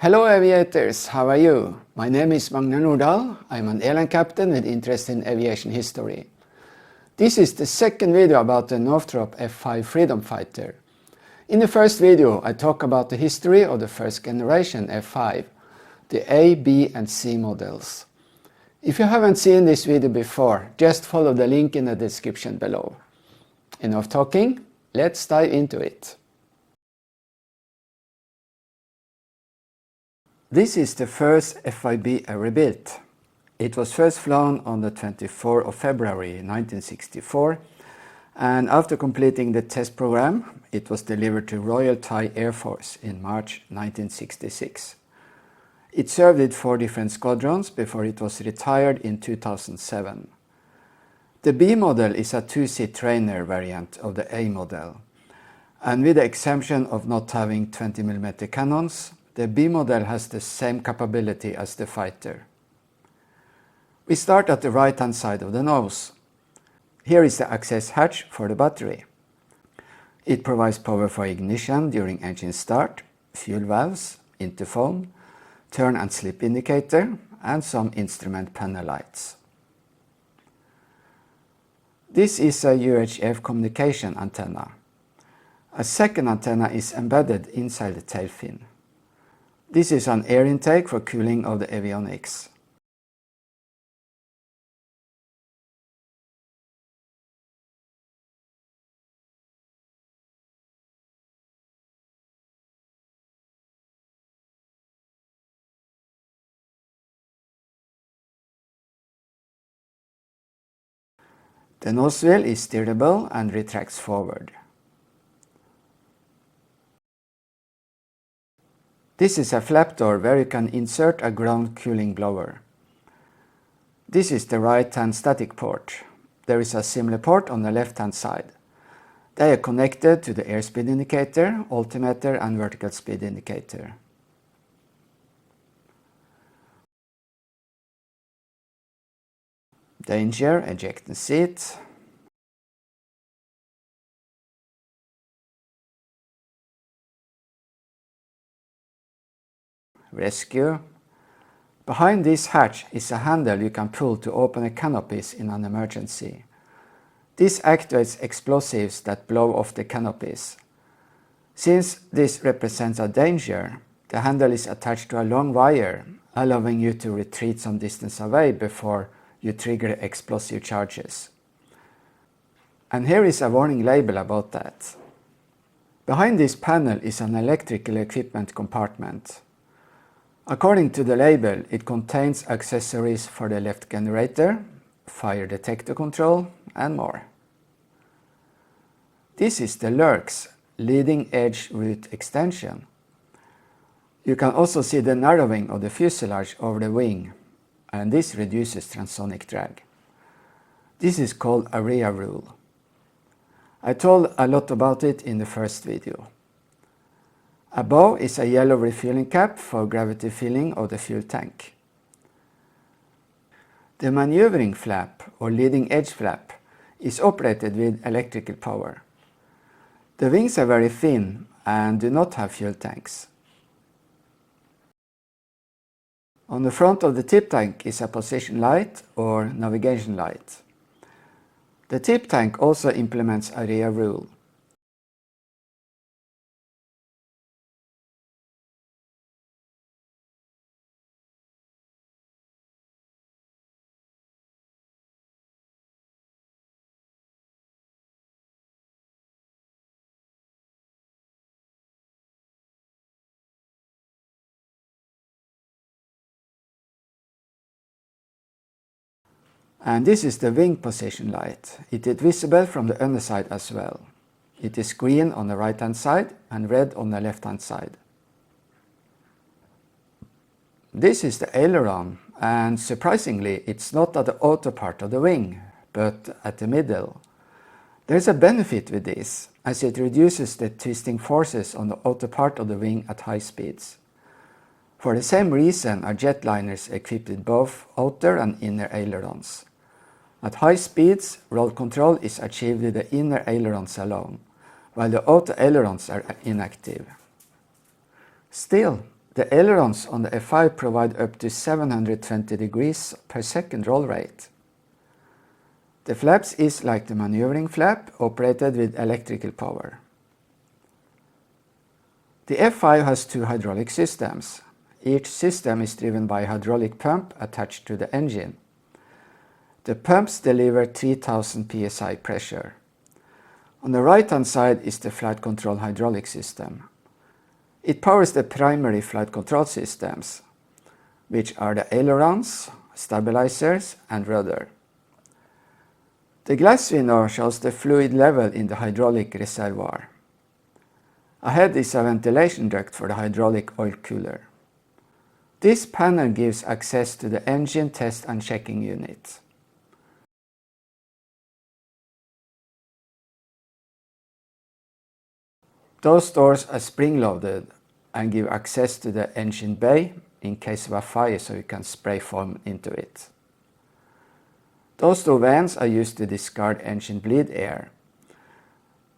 Hello aviators, how are you? My name is Magnar Nordahl. I'm an airline captain with interest in aviation history. This is the second video about the Northrop F-5 freedom fighter. In the first video I talk about the history of the first generation F-5, the A, B and C models. If you haven't seen this video before, just follow the link in the description below. Enough talking, let's dive into it. This is the first F-5B ever built. It was first flown on the 24th of February 1964, and after completing the test program, it was delivered to Royal Thai Air Force in March 1966. It served with 4 different squadrons before it was retired in 2007. The B model is a 2-seat trainer variant of the A model, and with the exemption of not having 20mm cannons, the B model has the same capability as the fighter. We start at the right-hand side of the nose. Here is the access hatch for the battery. It provides power for ignition during engine start, fuel valves, interphone, turn and slip indicator, and some instrument panel lights. This is a UHF communication antenna. A second antenna is embedded inside the tail fin. This is an air intake for cooling of the avionics. The nose wheel is steerable and retracts forward. This is a flap door where you can insert a ground cooling blower. This is the right-hand static port. There is a similar port on the left-hand side. They are connected to the airspeed indicator, altimeter and vertical speed indicator. Danger, eject the seat. Rescue. Behind this hatch is a handle you can pull to open the canopies in an emergency. This activates explosives that blow off the canopies. Since this represents a danger, the handle is attached to a long wire, allowing you to retreat some distance away before you trigger explosive charges. And here is a warning label about that. Behind this panel is an electrical equipment compartment. According to the label, it contains accessories for the left generator, fire detector control, and more. This is the LERX, leading edge root extension. You can also see the narrowing of the fuselage over the wing, and this reduces transonic drag. This is called area rule. I told a lot about it in the first video. Above is a yellow refueling cap for gravity filling of the fuel tank. The maneuvering flap or leading edge flap is operated with electrical power. The wings are very thin and do not have fuel tanks. On the front of the tip tank is a position light or navigation light. The tip tank also implements area rule. And this is the wing position light. It is visible from the underside as well. It is green on the right hand side and red on the left hand side. This is the aileron, and surprisingly it's not at the outer part of the wing, but at the middle. There is a benefit with this, as it reduces the twisting forces on the outer part of the wing at high speeds. For the same reason are jetliners equipped with both outer and inner ailerons. At high speeds, roll control is achieved with the inner ailerons alone, while the outer ailerons are inactive. Still, The ailerons on the F-5 provide up to 720 degrees per second roll rate. The flaps is like the maneuvering flap, operated with electrical power. The F-5 has two hydraulic systems. Each system is driven by a hydraulic pump attached to the engine. The pumps deliver 3000 psi pressure. On the right-hand side is the flight control hydraulic system. It powers the primary flight control systems, which are the ailerons, stabilizers, and rudder. The glass window shows the fluid level in the hydraulic reservoir. Ahead is a ventilation duct for the hydraulic oil cooler. This panel gives access to the engine test and checking unit. Those doors are spring-loaded and give access to the engine bay in case of a fire, so you can spray foam into it. Those two vents are used to discard engine bleed air.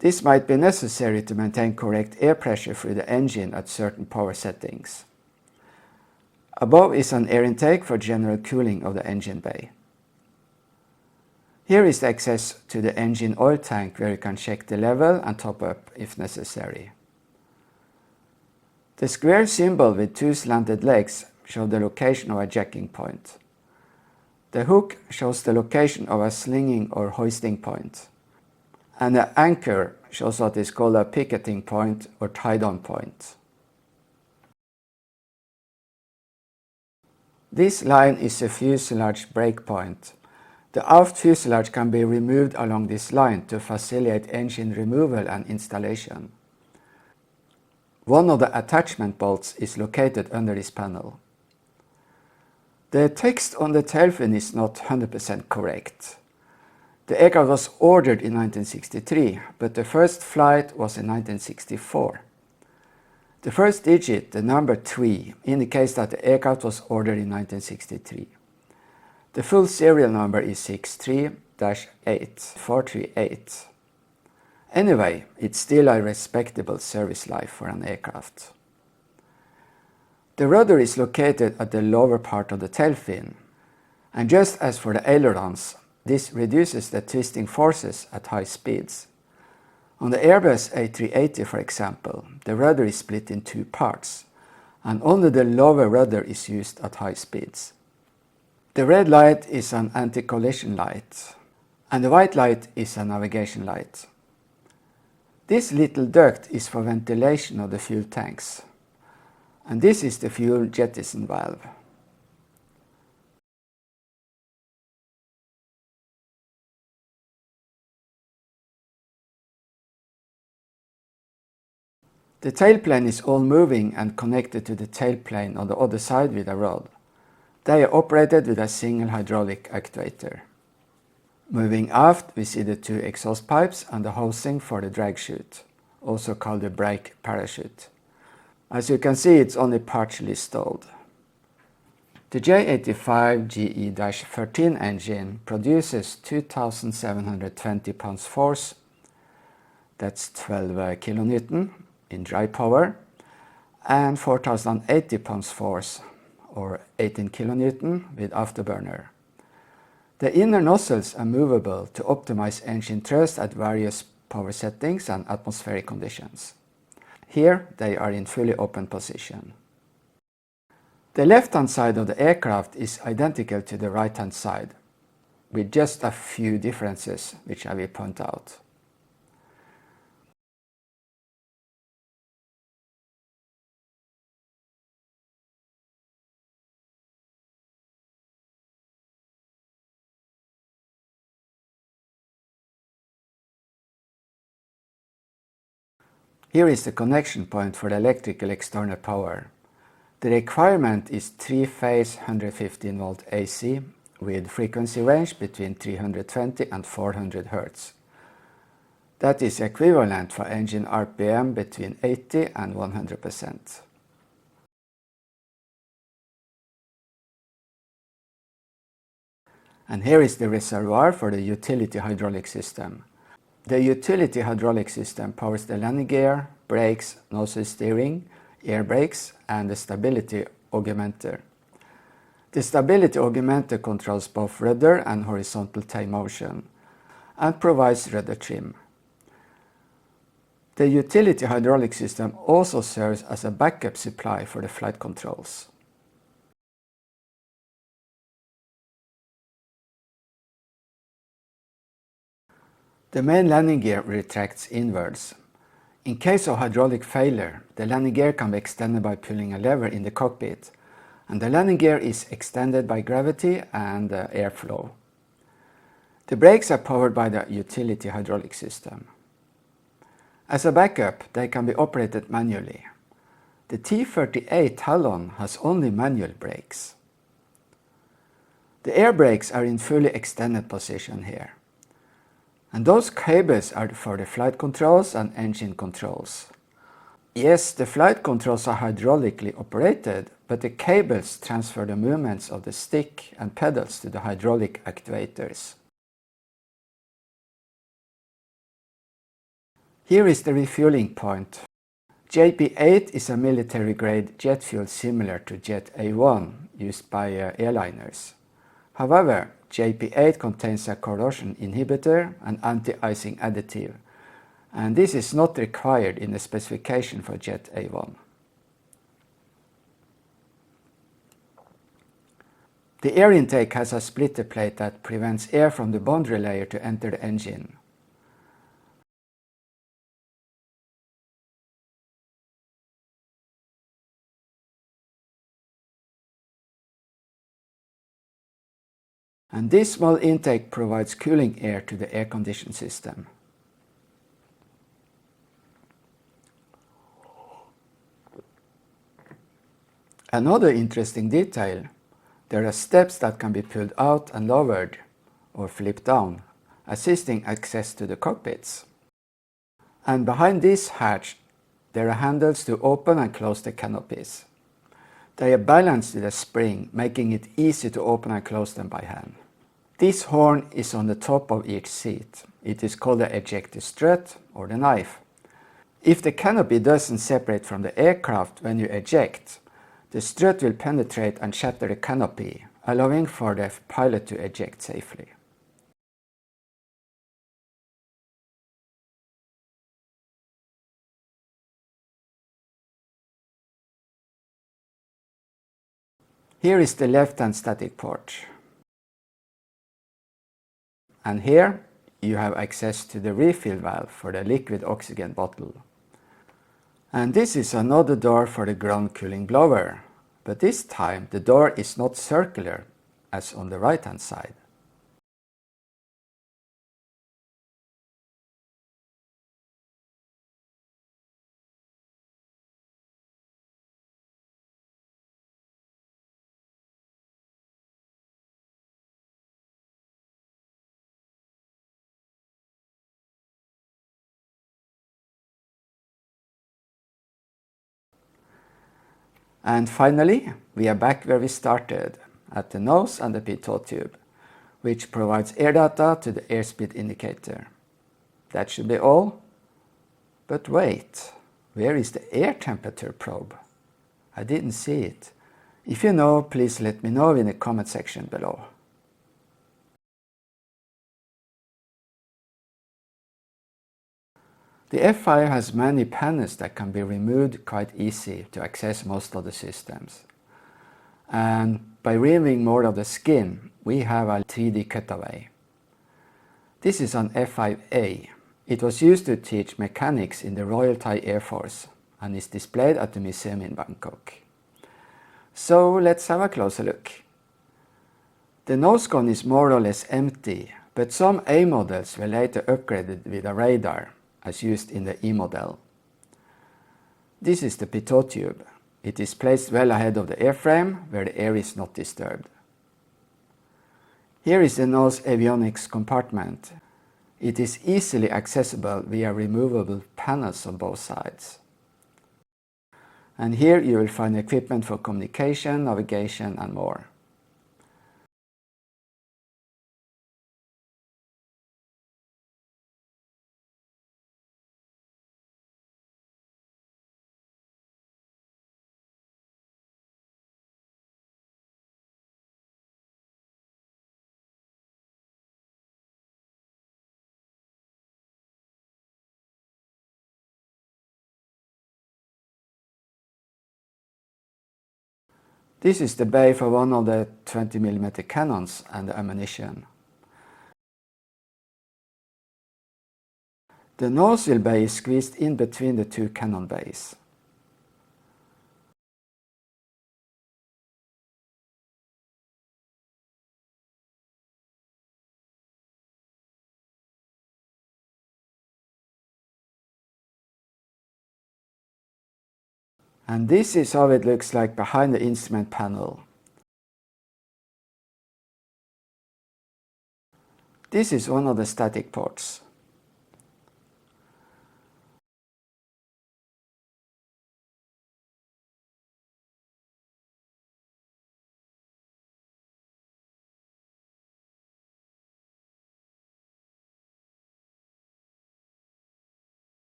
This might be necessary to maintain correct air pressure through the engine at certain power settings. Above is an air intake for general cooling of the engine bay. Here is the access to the engine oil tank, where you can check the level and top up if necessary. The square symbol with two slanted legs shows the location of a jacking point. The hook shows the location of a slinging or hoisting point. And the anchor shows what is called a picketing point or tie-down point. This line is a fuselage breakpoint. The aft fuselage can be removed along this line to facilitate engine removal and installation. One of the attachment bolts is located under this panel. The text on the tail fin is not 100% correct. The aircraft was ordered in 1963, but the first flight was in 1964. The first digit, the number 3, indicates that the aircraft was ordered in 1963. The full serial number is 63-8438. Anyway, it's still a respectable service life for an aircraft. The rudder is located at the lower part of the tail fin, and just as for the ailerons, this reduces the twisting forces at high speeds. On the Airbus A380, for example, the rudder is split in two parts, and only the lower rudder is used at high speeds. The red light is an anti-collision light, and the white light is a navigation light. This little duct is for ventilation of the fuel tanks, and this is the fuel jettison valve. The tailplane is all moving and connected to the tailplane on the other side with a rod. They are operated with a single hydraulic actuator. Moving aft, we see the two exhaust pipes and the housing for the drag chute, also called the brake parachute. As you can see, it's only partially stowed. The J85 GE-13 engine produces 2,720 pounds force, that's 12 kilonewton in dry power, and 4,080 pounds force, or 18 kilonewton with afterburner. The inner nozzles are movable to optimize engine thrust at various power settings and atmospheric conditions. Here they are in fully open position. The left-hand side of the aircraft is identical to the right-hand side, with just a few differences which I will point out. Here is the connection point for the electrical external power. The requirement is 3-phase 115 volt AC with frequency range between 320 and 400 Hz. That is equivalent for engine RPM between 80 and 100%. And here is the reservoir for the utility hydraulic system. The utility hydraulic system powers the landing gear, brakes, nozzle steering, air brakes, and the stability augmenter. The stability augmenter controls both rudder and horizontal tail motion and provides rudder trim. The utility hydraulic system also serves as a backup supply for the flight controls. The main landing gear retracts inwards. In case of hydraulic failure, the landing gear can be extended by pulling a lever in the cockpit, and the landing gear is extended by gravity and airflow. The brakes are powered by the utility hydraulic system. As a backup, they can be operated manually. The T-38 Talon has only manual brakes. The air brakes are in fully extended position here. And those cables are for the flight controls and engine controls. Yes, the flight controls are hydraulically operated, but the cables transfer the movements of the stick and pedals to the hydraulic actuators. Here is the refueling point. JP-8 is a military-grade jet fuel similar to Jet A-1 used by airliners. However, JP-8 contains a corrosion inhibitor and anti-icing additive, and this is not required in the specification for Jet A-1. The air intake has a splitter plate that prevents air from the boundary layer to enter the engine. And this small intake provides cooling air to the air condition system. Another interesting detail, there are steps that can be pulled out and lowered or flipped down, assisting access to the cockpits. And behind this hatch, there are handles to open and close the canopies. They are balanced with a spring, making it easy to open and close them by hand. This horn is on the top of each seat. It is called the ejector strut or the knife. If the canopy doesn't separate from the aircraft when you eject, the strut will penetrate and shatter the canopy, allowing for the pilot to eject safely. Here is the left-hand static port. And here you have access to the refill valve for the liquid oxygen bottle. And this is another door for the ground cooling blower, but this time the door is not circular as on the right-hand side. And finally, we are back where we started, at the nose and the pitot tube, which provides air data to the airspeed indicator. That should be all. But wait, where is the air temperature probe? I didn't see it. If you know, please let me know in the comment section below. The F-5 has many panels that can be removed quite easy to access most of the systems. And by removing more of the skin, we have a 3D cutaway. This is an F-5A. It was used to teach mechanics in the Royal Thai Air Force and is displayed at the museum in Bangkok. So let's have a closer look. The nose cone is more or less empty, but some A models were later upgraded with a radar, as used in the E model. This is the pitot tube. It is placed well ahead of the airframe, where the air is not disturbed. Here is the nose avionics compartment. It is easily accessible via removable panels on both sides. And here you will find equipment for communication, navigation, and more. This is the bay for one of the 20mm cannons and the ammunition. The nozzle bay is squeezed in between the two cannon bays. And this is how it looks like behind the instrument panel. This is one of the static ports.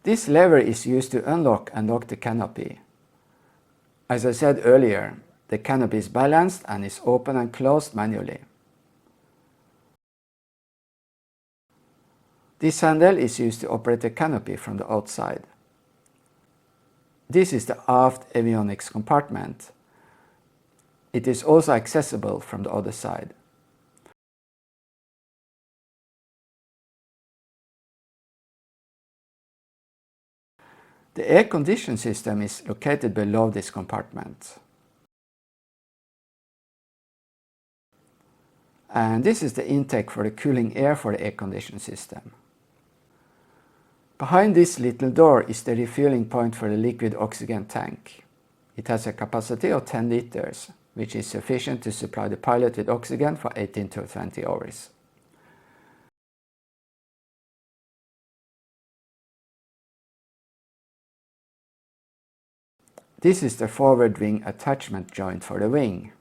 This lever is used to unlock and lock the canopy. As I said earlier, the canopy is balanced and is open and closed manually. This handle is used to operate the canopy from the outside. This is the aft avionics compartment. It is also accessible from the other side. The air condition system is located below this compartment. And this is the intake for the cooling air for the air condition system. Behind this little door is the refueling point for the liquid oxygen tank. It has a capacity of 10 liters, which is sufficient to supply the pilot with oxygen for 18 to 20 hours. This is the forward wing attachment joint for the wing.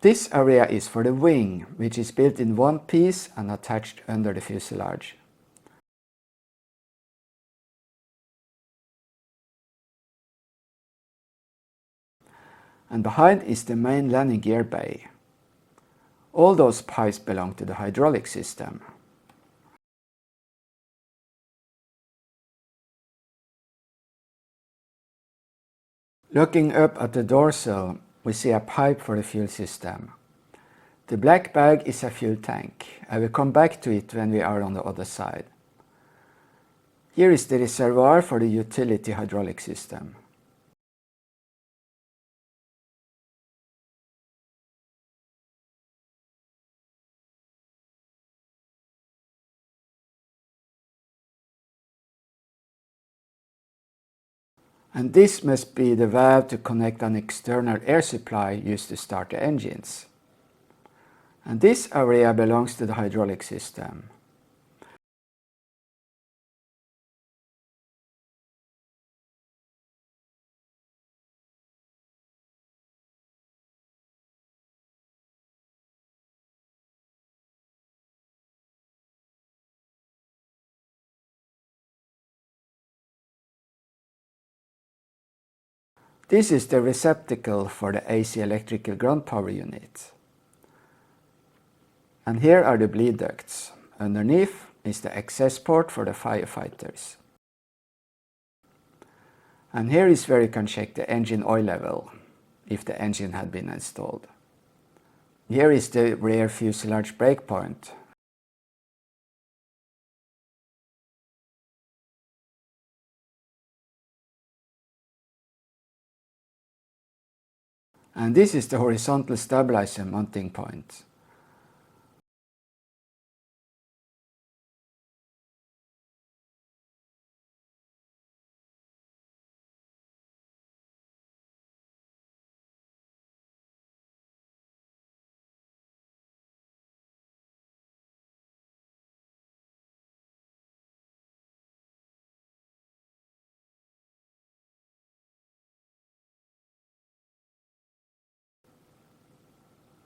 This area is for the wing, which is built in one piece and attached under the fuselage. And behind is the main landing gear bay. All those pipes belong to the hydraulic system. Looking up at the dorsal, we see a pipe for the fuel system. The black bag is a fuel tank. I will come back to it when we are on the other side. Here is the reservoir for the utility hydraulic system. And this must be the valve to connect an external air supply used to start the engines. And this area belongs to the hydraulic system. This is the receptacle for the AC electrical ground power unit. And here are the bleed ducts. Underneath is the access port for the firefighters. And here is where you can check the engine oil level, if the engine had been installed. Here is the rear fuselage breakpoint. And this is the horizontal stabilizer mounting point.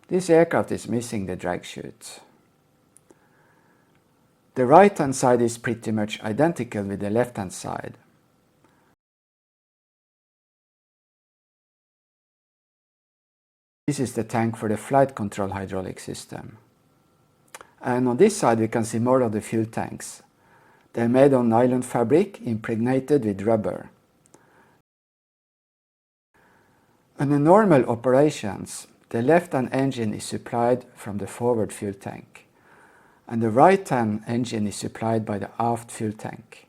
This aircraft is missing the drag chute. The right-hand side is pretty much identical with the left-hand side. This is the tank for the flight control hydraulic system. And on this side we can see more of the fuel tanks. They're made of nylon fabric impregnated with rubber. Under normal operations, the left-hand engine is supplied from the forward fuel tank, and the right-hand engine is supplied by the aft fuel tank.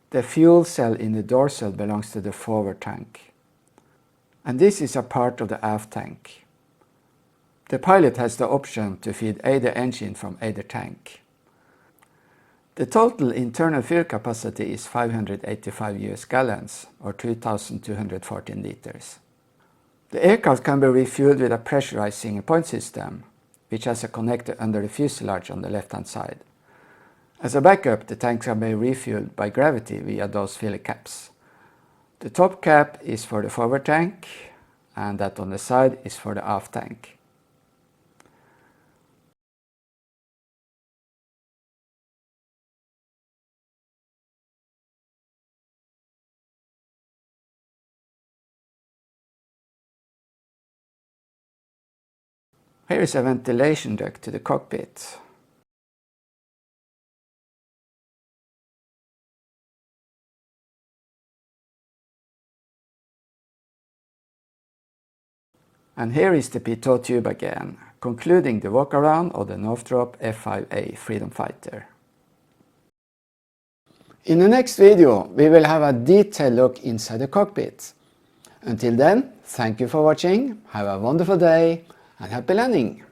The fuel cell in the dorsal belongs to the forward tank, and this is a part of the aft tank. The pilot has the option to feed either engine from either tank. The total internal fuel capacity is 585 US gallons, or 2,214 liters. The aircraft can be refueled with a pressurized single-point system, which has a connector under the fuselage on the left-hand side. As a backup, the tanks can be refueled by gravity via those filler caps. The top cap is for the forward tank, and that on the side is for the aft tank. Here is a ventilation duct to the cockpit. And here is the pitot tube again, concluding the walk-around of the Northrop F-5A Freedom Fighter. In the next video, we will have a detailed look inside the cockpit. Until then, thank you for watching, have a wonderful day, and happy landing!